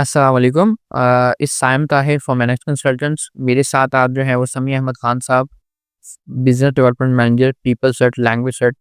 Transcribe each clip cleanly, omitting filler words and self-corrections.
अस्सलाम वालेकुम। Is Saim Tahir from manage consultants. मेरे साथ आज जो है वो समी अहमद खान साहब, business development manager, people search, language search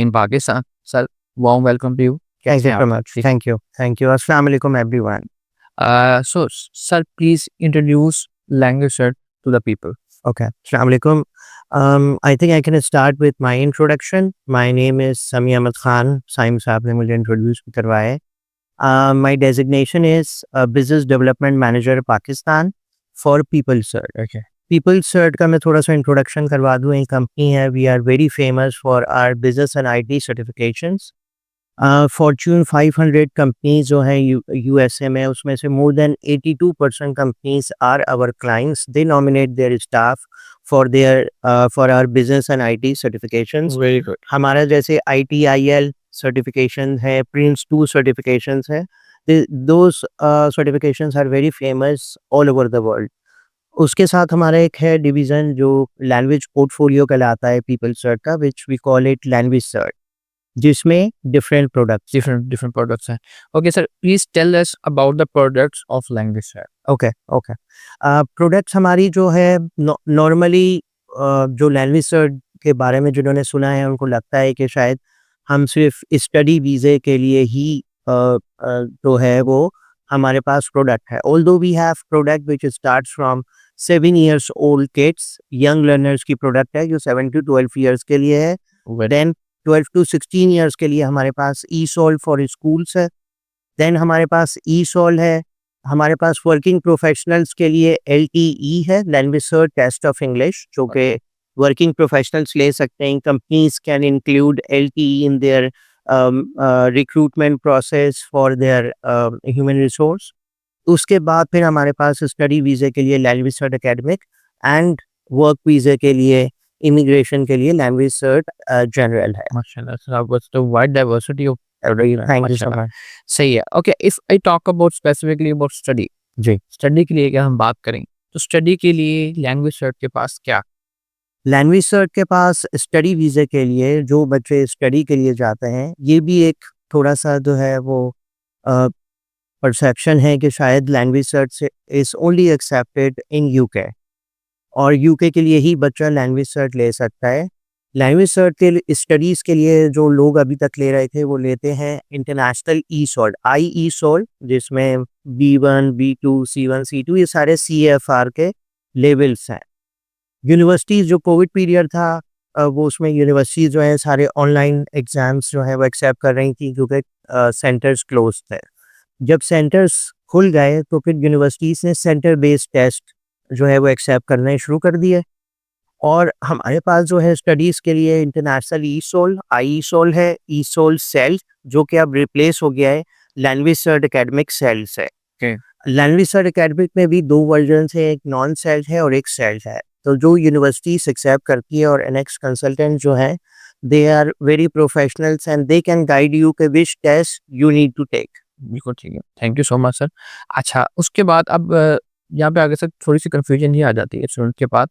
in Pakistan. Sir, warm welcome to you. Thank कैसे you हैं so आप? much. Thank you. Thank you. Assalamu alaikum, everyone. So sir, please introduce language search to the people. Okay. Assalamu alaikum. I think I can start with my introduction. My name is Sami Ahmad Khan. Saim साहब ने मुझे introduce करवाया है. My designation is Business Development Manager Pakistan for People Search. Okay. People Search का मैं थोड़ा सा introduction करवा दूँ. एक company है. We are very famous for our business and IT certifications. Fortune 500 companies जो हैं यूएसए में, उसमें से more than 82% companies are our clients. They nominate their staff for our business and IT certifications. Very good. हमारा जैसे ITIL certification है, prince 2 certifications है. Those certifications are very famous all over the world. उसके साथ हमारा एक है division जो लैंग्वेज पोर्टफोलियो कहलाता है पीपल सर्च का, which we call it language search, जिसमें डिफरेंट प्रोडक्ट्स. डिफरेंट प्रोडक्ट्स हैं। Okay sir, please tell us about the products of language search. Okay okay. Products हमारी जो है नॉर्मली जो लैंग्वेज सर्च के बारे में जिन्होंने सुना है उनको लगता है कि शायद हम सिर्फ स्टडी वीज़े के लिए ही जो है वो हमारे पास प्रोडक्ट है. Although we have product which starts from 7 years old kids, young learners की प्रोडक्ट है जो 7 to 12 years के लिए है. देन 12 to 16 years के लिए हमारे पास ई-सॉल फॉर स्कूल्स है. देन हमारे पास ई-सॉल है. हमारे पास वर्किंग प्रोफेशनल्स के लिए LTE है, LanguageCert test of English, जो कि वर्किंग प्रोफेशनल्स ले सकते हैं. Companies can include LTE in their recruitment process for their human resource. उसके बाद फिर हमारे पास स्टडी वीज़े के लिए LanguageCert academic and work visa के लिए, इमिग्रेशन के लिए लैंग्वेज सर्च जनरल है. माशाल्लाह सर, आपको तो wide diversity of everything. Thank you so माशाल्लाह, मच. सही है। Okay, if I talk about specifically about study, जी. स्टडी के लिए अगर हम बात करें तो स्टडी के लिए लैंग्वेज सर्च के पास क्या? लैंग्वेज सर्च के पास स्टडी वीज़े के लिए जो बच्चे स्टडी के लिए जाते हैं, ये भी एक थोड़ा-सा जो है वो परसेप्शन है कि शायद language search is only accepted in UK, और यूके के लिए ही बच्चा लैंग्वेज सर्च ले सकता है. लैंग्वेज सर्च के लिए स्टडीज़ के लिए जो लोग अभी तक ले रहे थे वो लेते हैं इंटरनेशनल ई-सॉल, IE-सॉल, जिसमें B1, B2, C1, C2 ये सारे CFR के लेवल्स हैं. यूनिवर्सिटीज़ जो कोविड पीरियड था, वो उसमें यूनिवर्सिटीज़ जो हैं सारे ऑनलाइन एग्ज़ाम्स जो हैं वो एक्सेप्ट कर रही थी क्योंकि सेंटर्स क्लोज थे. जब सेंटर्स खुल गए तो फिर यूनिवर्सिटीज़ ने सेंटर बेस्ड टेस्ट जो है वो एक्सेप्ट करने शुरू कर दिए. और हमारे पास जो है स्टडीज़ के लिए इंटरनेशनल ई-सॉल, IE-सॉल है, ई-सॉल सेल, जो कि अब रिप्लेस हो गया है लैंग्वेज सर्च एकेडमिक सेल से. ओके। लैंग्वेज सर्च एकेडमिक में भी 2 वर्जन्स हैं, एक नॉन सेल है और एक सेल है. तो जो यूनिवर्सिटीज़ एक्सेप्ट करती है और एनेक्स कंसल्टेंट जो हैं, they are very professionals and they can guide you कि which test you need to take. बिल्कुल ठीक है, thank you so much sir. अच्छा, उसके बाद अब यहाँ पे आगे से थोड़ी सी कंफ्यूजन ये आ जाती है स्टूडेंट के पास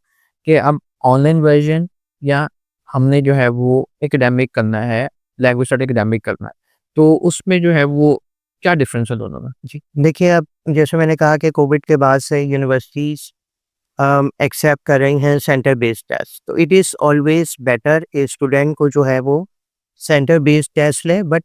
कि अब ऑनलाइन वर्जन या हमने जो है वो एकेडमिक करना है, लैंग्वेज सर्च एकेडमिक करना है, तो उसमें जो है वो क्या डिफरेंस है दोनों में? जी। देखिए, अब जैसे मैंने कहा कि कोविड के बाद से यूनिवर्सिटीज़ एक्सेप्ट कर रही हैं सेंटर बेस्ड टेस्ट, तो it is always better a student को जो है वो सेंटर बेस्ड टेस्ट ले. But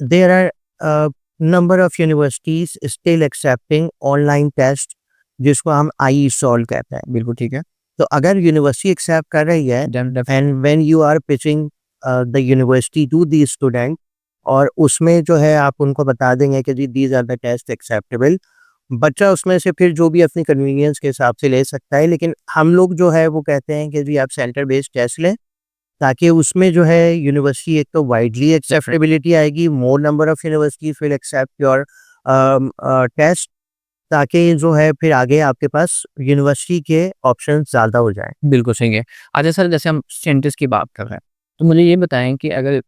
there are number of universities still accepting online test, जिसको हम IE-सॉल कहते हैं. बिल्कुल ठीक है। तो अगर यूनिवर्सिटी एक्सेप्ट कर रही है and when you are pitching the university to the student, और उसमें जो है आप उनको बता देंगे कि जी these are the test acceptable, बच्चा उसमें से फिर जो भी अपनी कन्वीनियंस के हिसाब से ले सकता है. लेकिन हम लोग जो है वो कहते हैं कि जी आप सेंटर बेस्ड टेस्ट लें, ताकि उसमें जो है यूनिवर्सिटी एक तो वाइडली एक्सेप्टेबिलिटी आएगी, more number of universities will accept your test, ताकि जो है फिर आगे आपके पास यूनिवर्सिटी के ऑप्शंस ज़्यादा हो जाएं. बिल्कुल सही है। अच्छा सर, जैसे हम सेंटर्स की बात कर रहे हैं, तो मुझे ये बताएं कि अगर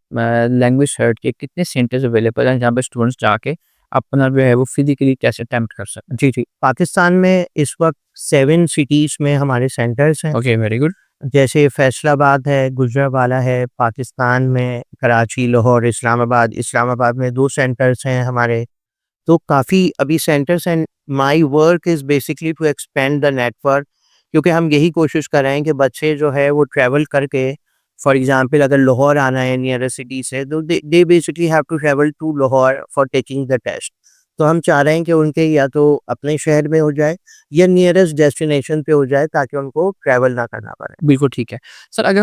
लैंग्वेज सर्च के कितने सेंटर्स अवेलेबल हैं जहाँ पे स्टूडेंट्स जाके अपना जो है वो फिजिकली टेस्ट अटेम्प्ट कर सकते जी जी. पाकिस्तान में इस वक्त 7 सिटीज़ में हमारे सेंटर्स हैं. हैं? Okay, very good. जैसे फैसलाबाद है, गुजरांवाला है पाकिस्तान में, कराची, लाहौर, इस्लामाबाद. इस्लामाबाद में 2 सेंटर्स हैं हमारे. तो काफ़ी अभी centres and my work is basically to expand the network, क्योंकि हम यही कोशिश कर रहे हैं कि बच्चे जो है वो ट्रैवल करके, फॉर एग्ज़ाम्पल अगर लाहौर आना है नियरेस्ट सिटी से, तो they basically have to travel to Lahore for taking the test. तो हम चाह रहे हैं कि उनके या तो अपने शहर में हो जाए या नियरेस्ट डेस्टिनेशन पे हो जाए, ताकि उनको ट्रैवल ना करना पड़े। बिल्कुल ठीक है। सर अगर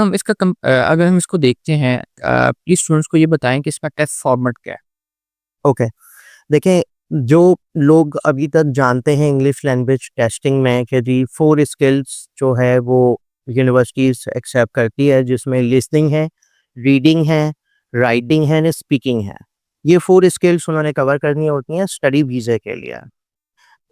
हम इसको देखते हैं प्लीज़ स्टूडेंट्स को ये बताएँ कि इसका टेस्ट फॉर्मेट क्या है? ओके, देखें, जो लोग अभी तक जानते हैं इंग्लिश लैंग्वेज टेस्टिंग में कि जी 4 स्किल्स जो है वो यूनिवर्सिटीज़ एक्सेप्ट करती है, जिसमें लिसनिंग है, रीडिंग है, राइटिंग है, स्पीकिंग है। ये 4 स्किल्स उन्होंने कवर करनी होती हैं स्टडी वीज़े के लिए।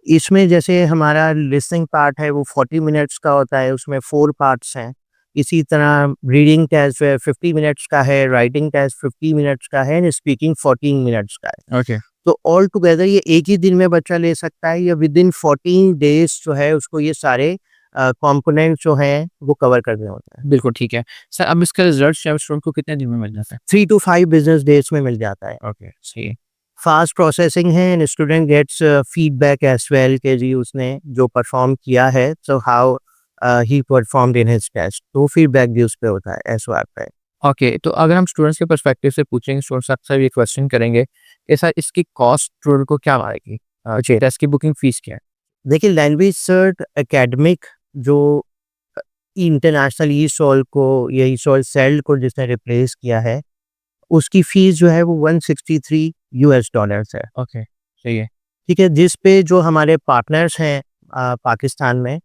इसमें जैसे हमारा लिसनिंग पार्ट है वो 40 मिनट्स का होता है, उसमें 4 पार्ट्स हैं। इसी तरह रीडिंग टेस्ट जो है 50 मिनट्स का है, राइटिंग टेस्ट 50 मिनट्स का है, स्पीकिंग 14 मिनट्स का है। ओके। तो ऑल टुगेदर ये एक ही दिन में बच्चा ले सकता है, या विदिन 14 डेज़ जो है उसको ये सारे कंपोनेंट्स जो हैं वो कवर करने होते हैं। बिल्कुल ठीक है। सर अब इसका रिज़ल्ट जो है स्टूडेंट को कितने दिन में मिल जाता है? 3 टू 5 बिज़नेस डेज़ में मिल जाता है। ओके, सही है। फास्ट प्रोसेसिंग है and student gets feedback as well कि जी उसने जो परफॉर्म किया है, so how he performed in his test, तो फीडबैक भी उस पे होता है एसओआर पे। ओके, तो अगर हम स्टूडेंट्स के पर्सपेक्टिव से पूछेंगे, स्टूडेंट्स अक्सर ये क्वेश्चन करेंगे कि सर इसकी कॉस्ट स्टूडेंट को क्या आएगी? जी, टेस्ट की बुकिंग फीस क्या है? देखिए, लैंग्वेज सर्ट एकेडमिक जो इंटरनेशनल ई-सॉल को या ई-सॉल सेल को जिसने रिप्लेस किया है, उसकी फीस जो है वो $163 है। ओके, सही है। ठीक है? जिस पे जो हमारे पार्टनर्स हैं पाकिस्तान में,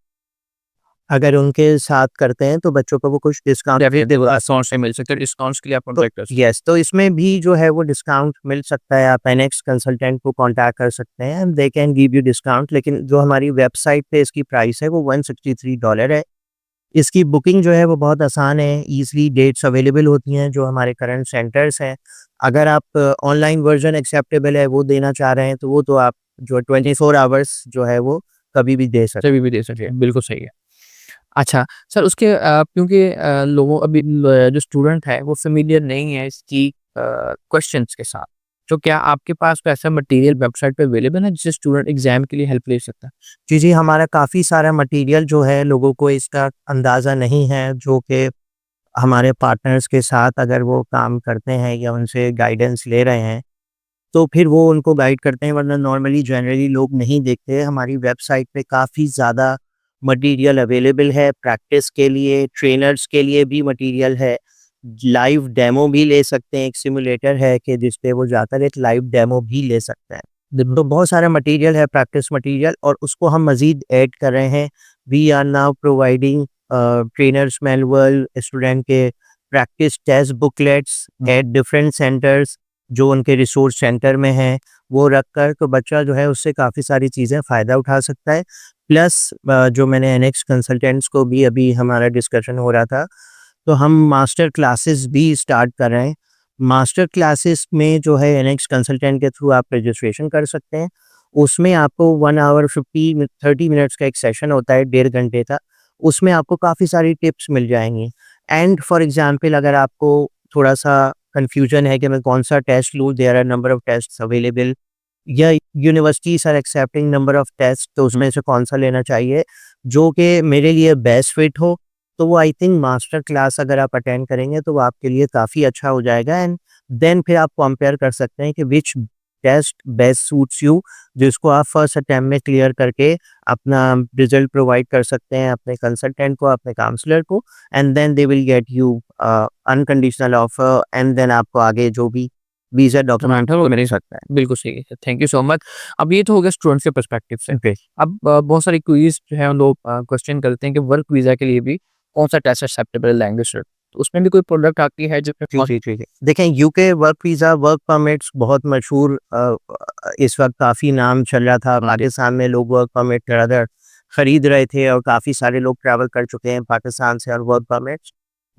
अगर उनके साथ करते हैं तो बच्चों को वो कुछ डिस्काउंट डिस्काउंट से मिल सकते हैं, डिस्काउंट्स के लिए आप तो कॉन्टैक्ट कर सकते यस, तो इसमें भी जो है वो डिस्काउंट मिल सकता है। आप एनएक्स कंसल्टेंट को कॉन्टैक्ट कर सकते हैं and they can give you discount, लेकिन जो हमारी वेबसाइट पे इसकी प्राइस है वो $163 है। इसकी बुकिंग जो है वो बहुत आसान है, ईज़िली डेट्स अवेलेबल होती हैं जो हमारे करंट सेंटर्स हैं। अगर आप ऑनलाइन वर्ज़न एक्सेप्टेबल है वो देना चाह रहे हैं, तो वो तो आप जो 24 आवर्स जो है वो कभी भी दे सकते हैं, भी दे सकते हैं, बिल्कुल सही है। अच्छा, सर उसके क्योंकि लोगों अभी जो स्टूडेंट है वो फ़ैमिलियर नहीं है इसकी क्वेश्चंस के साथ, तो क्या आपके पास कोई ऐसा मटेरियल वेबसाइट पे अवेलेबल है जिससे स्टूडेंट एग्ज़ाम के लिए हेल्प ले सकता है? हैं। जी, हमारा काफ़ी सारा मटीरियल जो है लोगों को इसका अंदाज़ा नहीं है, जो कि हमारे पार्टनर्स के साथ अगर वो काम करते हैं या उनसे गाइडेंस ले रहे हैं, तो फिर वो उनको गाइड करते हैं, वरना नॉर्मली जनरली लोग नहीं देखते। हमारी वेबसाइट पे काफ़ी ज़्यादा मटेरियल अवेलेबल है, प्रैक्टिस के लिए, ट्रेनर्स के लिए भी मटेरियल है। लाइव डेमो भी ले सकते हैं, एक सिमुलेटर है कि जिस पे वो जाकर एक लाइव डेमो भी ले सकते हैं। तो बहुत सारा मटेरियल है, प्रैक्टिस मटेरियल, और उसको हम मज़ीद ऐड कर रहे हैं। We are now providing trainers manual, student के practice test booklets at different centres जो उनके रिसोर्स सेंटर में हैं, वो रख कर तो बच्चा जो है उससे काफ़ी सारी चीज़ें फ़ायदा उठा सकता है। प्लस जो मैंने एनएक्स कंसल्टेंट्स को भी अभी हमारा डिस्कशन हो रहा था, तो हम मास्टर क्लासेस भी स्टार्ट कर रहे हैं। मास्टर क्लासेस में जो है एनएक्स कंसल्टेंट के थ्रू आप रजिस्ट्रेशन कर सकते हैं। उसमें आपको 1 आवर 30 मिनट्स का एक सेशन होता है, 1.5 घंटे का। उसमें आपको काफ़ी सारी टिप्स मिल जाएँगी। एंड फॉर एग्ज़ाम्पल अगर आपको थोड़ा-सा कन्फ्यूजन है कि मैं कौन-सा टेस्ट लूँ, there are number of tests available, या universities are accepting number of test, तो उसमें से कौन-सा लेना चाहिए, जो कि मेरे लिए बेस्ट फिट हो। तो वो आई थिंक मास्टर क्लास अगर आप अटेंड करेंगे तो वो आपके लिए काफ़ी अच्छा हो जाएगा, एंड देन फिर आप कंपेयर कर सकते हैं कि which test best suits you, जिसको आप फर्स्ट अटेम्प्ट में क्लियर करके अपना रिजल्ट प्रोवाइड कर सकते हैं अपने कंसल्टेंट को, अपने काउंसलर को, and then they will get you unconditional offer, and then आपको आगे जो भी वीज़ा डॉक्यूमेंट है वो मिल सकता है। बिल्कुल सही है, थैंक यू सो मच। अब ये तो हो गया स्टूडेंट्स के पर्सपेक्टिव से। ओके। अब बहुत सारी क्वीज़ जो है लोग क्वेश्चन करते हैं कि वर्क वीज़ा के लिए भी कौन-सा टेस्ट एक्सेप्टेबल है लैंग्वेज से? तो उसमें भी कोई प्रोडक्ट आती है जिसमें जी। देखें, UK work visa, work permits बहुत मशहूर इस वक़्त काफ़ी नाम चल रहा था। पाकिस्तान में लोग वर्क परमिट ज़्यादातर खरीद रहे थे और काफ़ी सारे लोग ट्रैवल कर चुके हैं पाकिस्तान से, और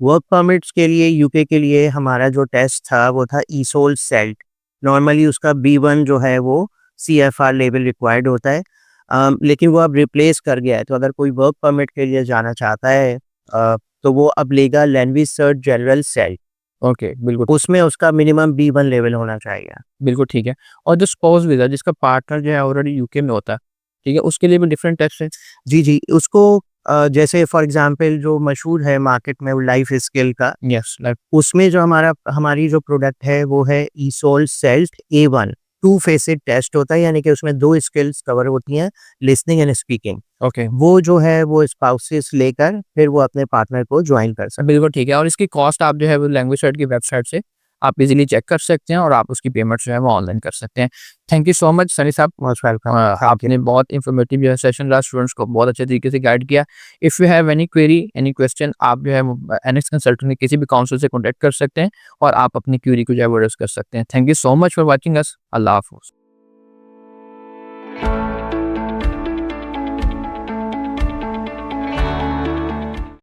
वर्क परमिट्स के लिए यूके के लिए हमारा जो टेस्ट था वो था ईसोल सेल्ट। नॉर्मली उसका B1 जो है वो CFR लेवल रिक्वायर्ड होता है, लेकिन वो अब रिप्लेस कर गया है। तो अगर कोई वर्क परमिट के लिए जाना चाहता है तो वो अब लेगा language search general CELT. Okay, बिल्कुल, उसमें उसका मिनिमम B1 लेवल होना चाहिए। बिल्कुल ठीक है। और जो स्पाउस वीज़ा जिसका पार्टनर जो है ऑलरेडी यूके में होता है, ठीक है? उसके लिए भी डिफरेंट टेस्ट है? जी, जी, उसको जैसे फॉर एग्ज़ाम्पल जो मशहूर है मार्केट में वो लाइफ स्किल का, यस, लाइक उसमें जो हमारी जो प्रोडक्ट है वो है ईसोल सेल्ट A1। 2 फेसेड टेस्ट होता है, यानी कि उसमें 2 स्किल्स कवर होती हैं, लिसनिंग एंड स्पीकिंग। ओके, वो जो है वो स्पाउसेस लेकर फिर वो अपने पार्टनर को जॉइन कर सकते बिल्कुल ठीक है। और इसकी कॉस्ट आप जो है वो लैंग्वेज सर्च की वेबसाइट से आप इज़िली चेक कर सकते हैं और आप उसकी पेमेंट जो है वो ऑनलाइन कर सकते हैं। Thank you so much Sunny साहब। हैं। Most welcome. Thank you. आपने बहुत इन्फॉर्मेटिव जो है सेशन रहा, स्टूडेंट्स को बहुत अच्छे तरीके से गाइड किया। If you have any query, any question, आप जो है एनएक्स कंसल्टेंट के किसी भी काउंसिल से कॉन्टैक्ट कर सकते हैं और आप अपनी क्वेरी को जो है वो रेज़ कर सकते हैं। Thank you so much for watching us. अल्लाह हाफ़िज़।